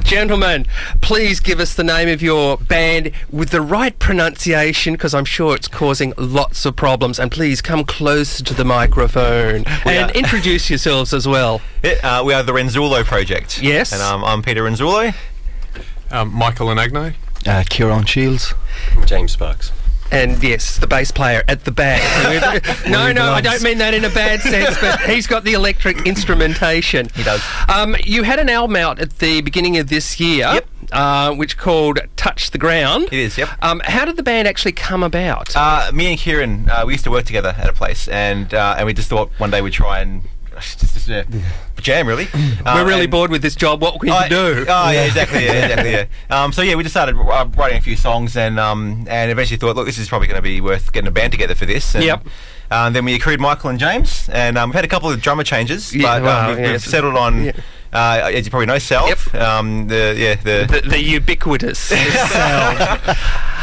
Gentlemen, please give us the name of your band with the right pronunciation, because I'm sure it's causing lots of problems. And please come closer to the microphone and introduce yourselves as well. We are the Renzullo Project. Yes. And I'm Peter Renzullo. Michael Anagno. Kieran Shields. James Sparks. And yes, the bass player at the back. No, I don't mean that in a bad sense, but he's got the electric instrumentation. He does. You had an album out at the beginning of this year, which called Touch the Ground. It is, yep. How did the band actually come about? Me and Kieran, we used to work together at a place, and we just thought one day we'd try and just jam, really. We're really bored with this job. What can we do? Oh, yeah, exactly. So we just started writing a few songs, and eventually thought, look, this is probably going to be worth getting a band together for this. And, then we accrued Michael and James, and we've had a couple of drummer changes, but we've settled on. As you probably know, Self. The ubiquitous Self.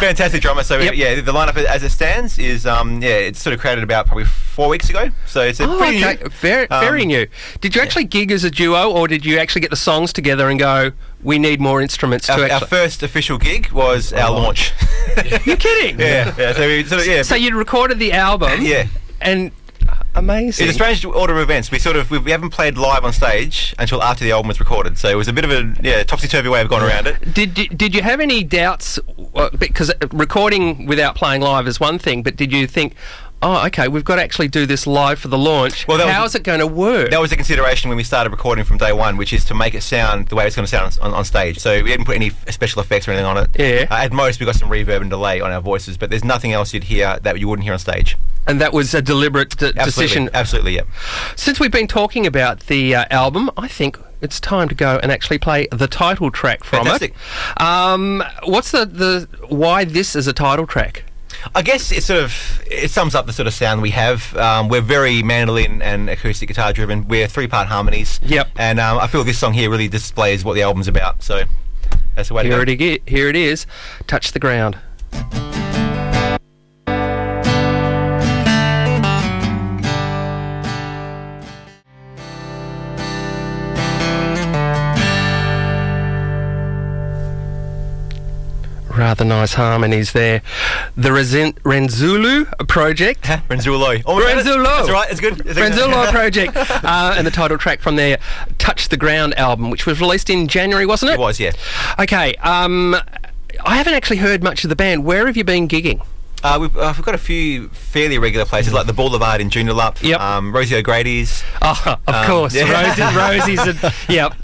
Fantastic drummer. So the lineup as it stands is it's sort of created about probably 4 weeks ago. So it's pretty new. Very new. Did you actually gig as a duo, or did you actually get the songs together and go, we need more instruments Our first official gig was our launch. You're kidding? Yeah. So you recorded the album. And amazing. It's a strange order of events. We haven't played live on stage until after the album was recorded, so it was a bit of a topsy-turvy way of going around it. Did you have any doubts? Because recording without playing live is one thing, but did you think, oh, okay, we've got to actually do this live for the launch? Well, how is it going to work? That was a consideration when we started recording from day one, which is to make it sound the way it's going to sound on stage. So we didn't put any special effects or anything on it. At most, we got some reverb and delay on our voices, but there's nothing else you'd hear that you wouldn't hear on stage. And that was a deliberate decision? Absolutely, yeah. Since we've been talking about the album, I think it's time to go and actually play the title track from it. What's the why this is a title track? I guess it sums up the sort of sound we have. We're very mandolin and acoustic guitar driven. We're 3-part harmonies. Yep. And I feel this song here really displays what the album's about. So that's the way to go. Here it is. Touch the Ground. Rather nice harmonies there. The Renzullo Project. Renzullo. Renzullo. That's right, it's good. Renzullo Project. And the title track from their Touch the Ground album, which was released in January, wasn't it? It was, yeah. Okay, I haven't actually heard much of the band. Where have you been gigging? We've got a few fairly regular places like the Boulevard in Joondalup, Rosie O'Grady's. Oh, of course, Rosie's.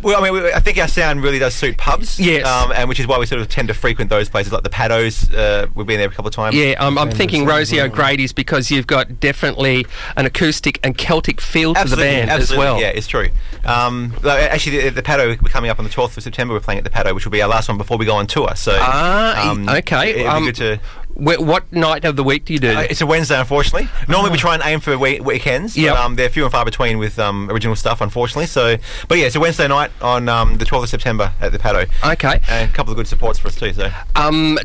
Well, I mean, I think our sound really does suit pubs. Yes. And which is why we sort of tend to frequent those places like the Paddos. We've been there a couple of times. Yeah, I'm thinking Rosie O'Grady's because you've got definitely an acoustic and Celtic feel to the band as well. Yeah, it's true. Actually, the Paddo, we're coming up on the 12th of September. We're playing at the Paddo, which will be our last one before we go on tour. So, okay. It'll be good to. What night of the week do you do? It's a Wednesday, unfortunately. Normally we try and aim for weekends, but they're few and far between with original stuff, unfortunately. So, but yeah, it's a Wednesday night on the 12th of September at the Paddo. Okay. And a couple of good supports for us too. So,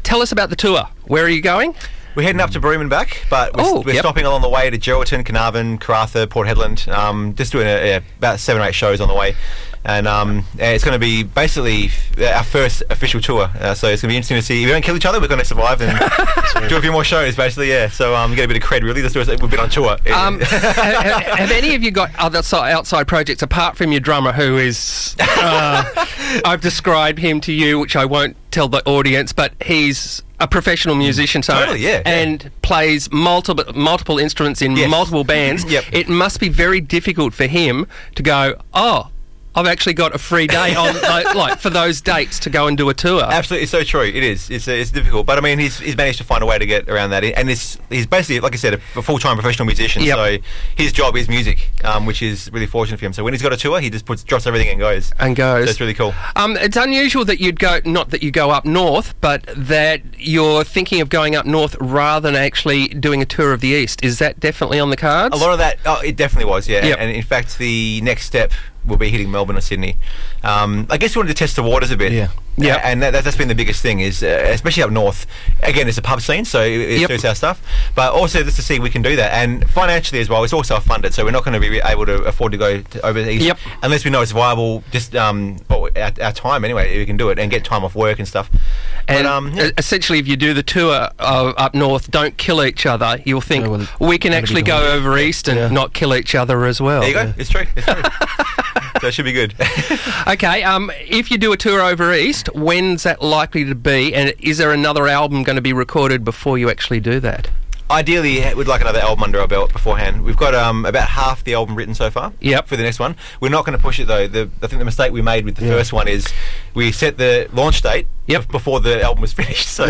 tell us about the tour. Where are you going? We're heading up to Broome and back, but we're stopping along the way to Geraldton, Carnarvon, Karratha, Port Hedland. Just doing about 7 or 8 shows on the way. And it's going to be basically our first official tour. So it's going to be interesting to see. If we don't kill each other, we're going to survive and do a few more shows, basically, So we get a bit of cred, really. We've been on tour. Have any of you got other outside projects, apart from your drummer, who is... I've described him to you, which I won't tell the audience, but he's a professional musician, and plays multiple instruments in multiple bands. It must be very difficult for him to go, I've actually got a free day on like for those dates to go and do a tour. Absolutely, it's so true. It is. It's difficult, but I mean, he's managed to find a way to get around that. And he's basically, like I said, a full-time professional musician. So his job is music, which is really fortunate for him. So when he's got a tour, he just drops everything and goes. So it's really cool. It's unusual that not that you go up north, but that you're thinking of going up north rather than actually doing a tour of the east. Is that definitely on the cards? A lot of that. It definitely was. Yeah. And in fact, the next step will be hitting Melbourne or Sydney. I guess we wanted to test the waters a bit. Yeah, and that's been the biggest thing is, especially up north. Again, it's a pub scene, so it suits our stuff. But also just to see we can do that, and financially as well, it's all self-funded, so we're not going to be able to afford to go to overseas unless we know it's viable. Just our time anyway, we can do it and get time off work and stuff. And essentially, if you do the tour up north, don't kill each other. You'll think we can actually go over east and not kill each other as well. There you go. It's true. It's true. So it should be good. Okay, if you do a tour over east, when's that likely to be? And is there another album going to be recorded before you actually do that? Ideally, we'd like another album under our belt beforehand. We've got about half the album written so far. Yep. For the next one, we're not going to push it though. I think the mistake we made with the first one is we set the launch date before the album was finished. So,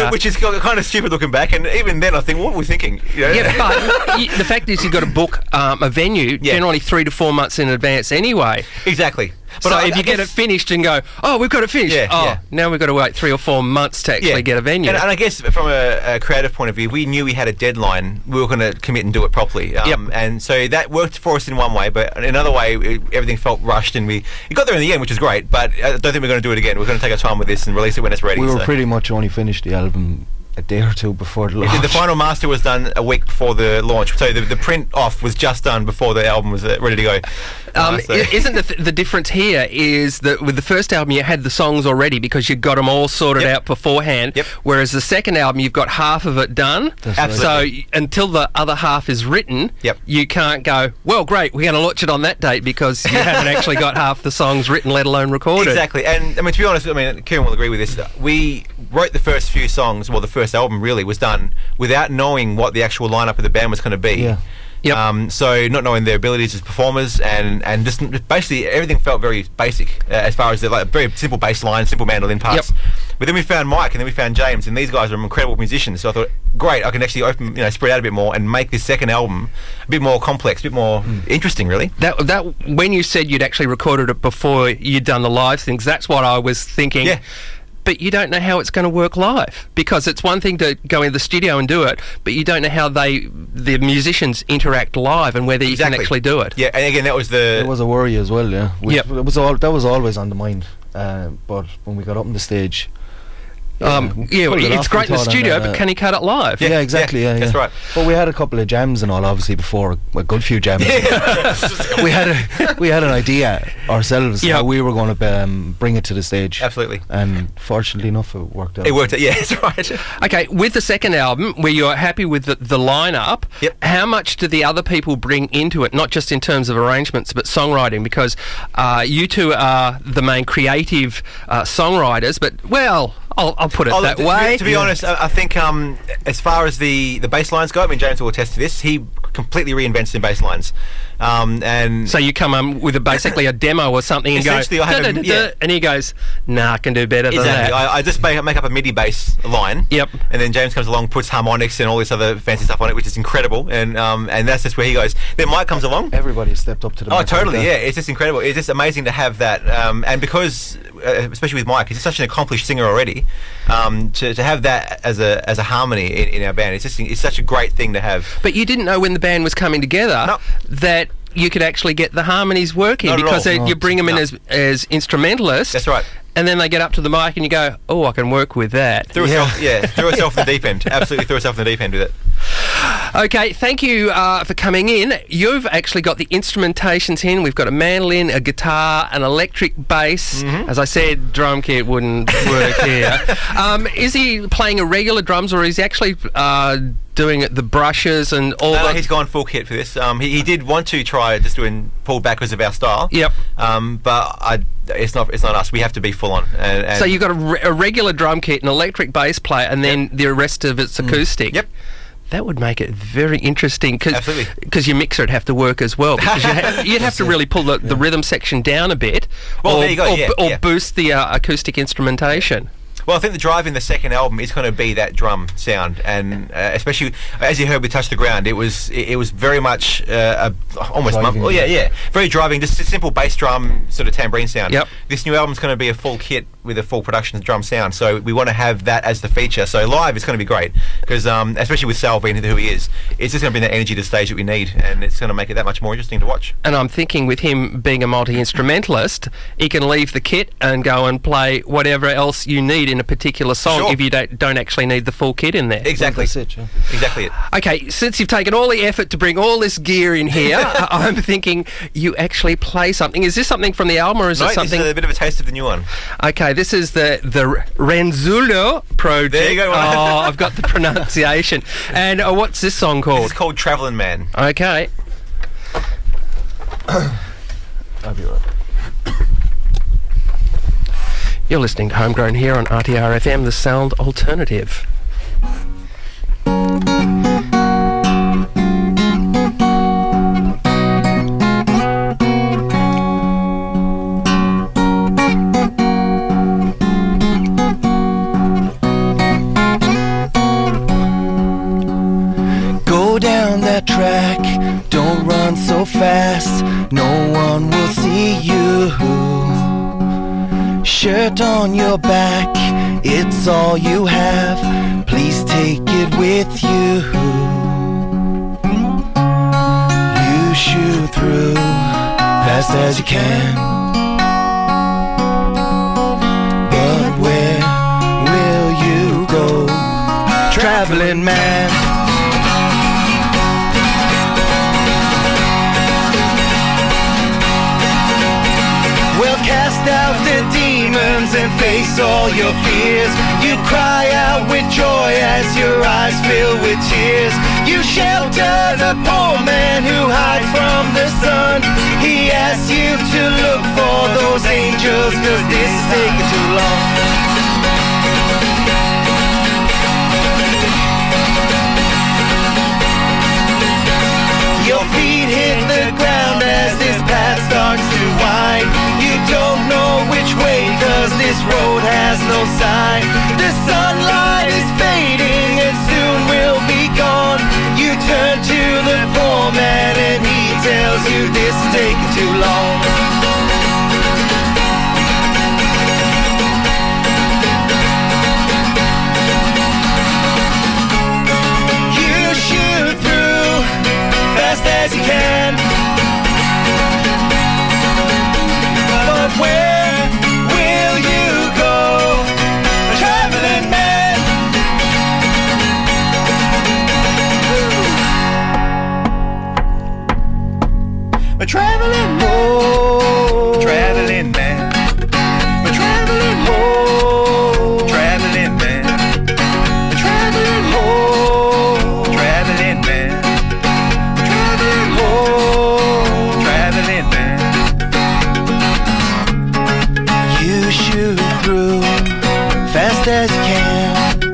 which is kind of stupid looking back. And even then, I think, what were we thinking? You know? Yeah, but the fact is, you've got to book a venue generally 3 to 4 months in advance anyway. Exactly. But so if you get it finished and go, we've got it finished. Now we've got to wait 3 or 4 months to actually get a venue. And I guess from a creative point of view, we knew we had a deadline. We were going to commit and do it properly. And so that worked for us in one way, but in another way, everything felt rushed, and we got there in the end, which is great. But I don't think we're going to do it again. We're going to take our time with this and release it when it's ready. We were pretty much only finished the album a day or two before the launch. The final master was done a week before the launch, so the print off was just done before the album was ready to go. Isn't the difference here is that with the first album you had the songs already because you got them all sorted out beforehand, whereas the second album you've got half of it done. Absolutely. So until the other half is written, you can't go, well, great, we're going to launch it on that date because you haven't actually got half the songs written, let alone recorded. Exactly. And I mean, to be honest, Kieran will agree with this. We wrote the first few songs, well, the first album really was done without knowing what the actual lineup of the band was going to be. So not knowing their abilities as performers and just basically everything felt very basic as far as the very simple bass line, simple mandolin parts. But then we found Mike and then we found James, and these guys are incredible musicians. So I thought, great, I can actually spread out a bit more and make this second album a bit more complex, a bit more interesting, really. That when you said you'd actually recorded it before you'd done the live things, that's what I was thinking. Yeah. But you don't know how it's going to work live, because it's one thing to go in the studio and do it, but you don't know how the musicians interact live and whether you can actually do it. Yeah, and again, that was it was a worry as well. Yeah, that was always on the mind. But when we got up on the stage, it's great in the studio, but can he cut it live? Yeah, exactly. Yeah, that's right. But we had a couple of jams and all, obviously, before a good few jams. we had an idea ourselves how we were going to bring it to the stage. Absolutely. And fortunately enough, it worked out. It worked out. Yeah, that's right. Okay, with the second album, where you're happy with the lineup, how much do the other people bring into it? Not just in terms of arrangements, but songwriting, because you two are the main creative songwriters. But I'll put it that way. To be honest, I think as far as the bass lines go, James will attest to this, he completely reinvents the bass lines. And so you come with basically a demo or something and go, and he goes, nah, I can do better than that. I just make up a MIDI bass line. And then James comes along, puts harmonics and all this other fancy stuff on it, which is incredible. And that's just where he goes. Then Mike comes along. Everybody stepped up to the mic. Oh, totally, yeah. It's just incredible. It's just amazing to have that. And because, especially with Mike, he's such an accomplished singer already, to have that as a harmony in our band, it's such a great thing to have. But you didn't know when the band was coming together that you could actually get the harmonies working, because you bring them in as instrumentalists. That's right. And then they get up to the mic and you go, oh, I can work with that. Threw herself in the deep end. Absolutely threw herself in the deep end with it. Okay, thank you for coming in. You've actually got the instrumentations in. We've got a mandolin, a guitar, an electric bass. As I said, drum kit wouldn't work here. Is he playing irregular drums, or is he actually doing the brushes and all that? He's gone full kit for this. He did want to try just doing pull backwards of our style. But it's not us. We have to be full on. And so you've got a regular drum kit, an electric bass player, and then the rest of it's acoustic. That would make it very interesting, because your mixer would have to work as well, because you'd have to really pull the rhythm section down a bit, or boost the acoustic instrumentation. Well, I think the drive in the second album is going to be that drum sound, and especially as you heard with Touch the Ground, it was very much almost very driving, just a simple bass drum sort of tambourine sound. This new album's going to be a full kit with a full production drum sound. So we want to have that as the feature. So live is going to be great because, especially with Sal being who he is, it's just going to bring that energy to the stage that we need, and it's going to make it that much more interesting to watch. And I'm thinking with him being a multi-instrumentalist, he can leave the kit and go and play whatever else you need in a particular song if you don't actually need the full kit in there. Exactly. That's it, yeah. Exactly it. Okay, since you've taken all the effort to bring all this gear in here, I'm thinking you actually play something. Is this something from the album, or is it something? This is a bit of a taste of the new one. Okay, this is the Renzullo Project. There you go. Oh, I've got the pronunciation. And what's this song called? It's called Travellin Man. Okay. I'll be right. You're listening to Homegrown here on RTR FM, the sound alternative. Go down that track, don't run so fast, no one will see you. Shirt on your back, it's all you have, please take it with you. You shoot through, fast as you can, but where will you go, Travellin' Man? Cast out the demons and face all your fears. You cry out with joy as your eyes fill with tears. You shelter the poor man who hides from the sun. He asks you to look for those angels, 'cause this is taking too long. Your feet hit the ground as this path starts to wind. You don't know which way, 'cause this road has no sign. The sunlight is fading and soon will be gone. You turn to the poor man and he tells you this is taking too long. You shoot through fast as you can, but where will you go, Travellin' Man? A Travellin' Man, Travellin' Man, a Travellin' Man, Travellin' Man, a Travellin' Man, Travellin' Man, Travellin' Man, Travellin' Man. You shoot through fast as you can,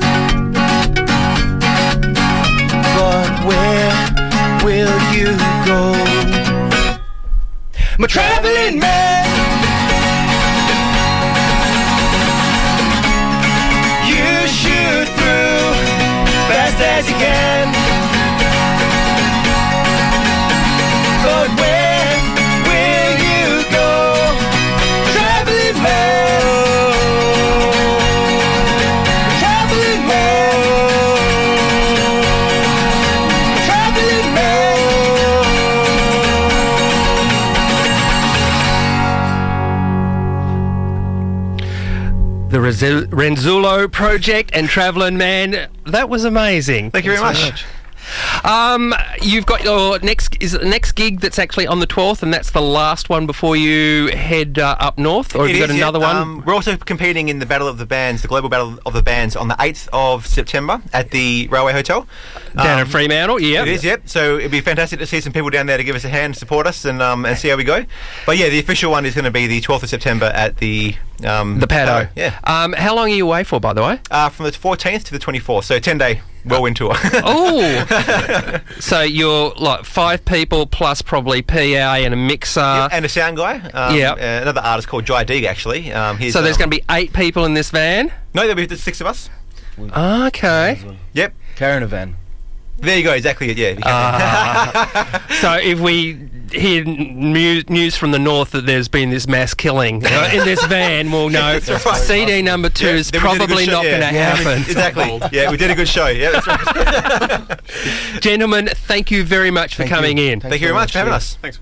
but where will you go, my Travellin' Man? You shoot through fast as you can, but where will you go, Travellin' Man? Travellin' Man, Travellin' Man. The Renzullo Project and Travellin' Man. That was amazing. Thank you very much. You've got your next gig that's actually on the 12th, and that's the last one before you head up north, or have you got another one? We're also competing in the Battle of the Bands, the Global Battle of the Bands, on the 8th of September at the Railway Hotel. Down at Fremantle, yeah. It is, yep. So it'd be fantastic to see some people down there to give us a hand, support us, and see how we go. But yeah, the official one is going to be the 12th of September at the Paddo. Yeah. How long are you away for, by the way? From the 14th to the 24th, so 10-day whirlwind tour. Oh! So you're like 5 people plus probably PA and a mixer. Yep, and a sound guy. Another artist called Jai Deeg, actually. So there's going to be 8 people in this van? No, there'll be 6 of us. Okay. Yep. Caravan. There you go, exactly it, yeah. So if we hear news from the north that there's been this mass killing in this van, we'll know Right. CD number 2 is probably not going to happen. Exactly. Yeah, we did a good show. Yeah, that's right. Gentlemen, thank you very much for coming in. Thank you very much for having us. Thanks.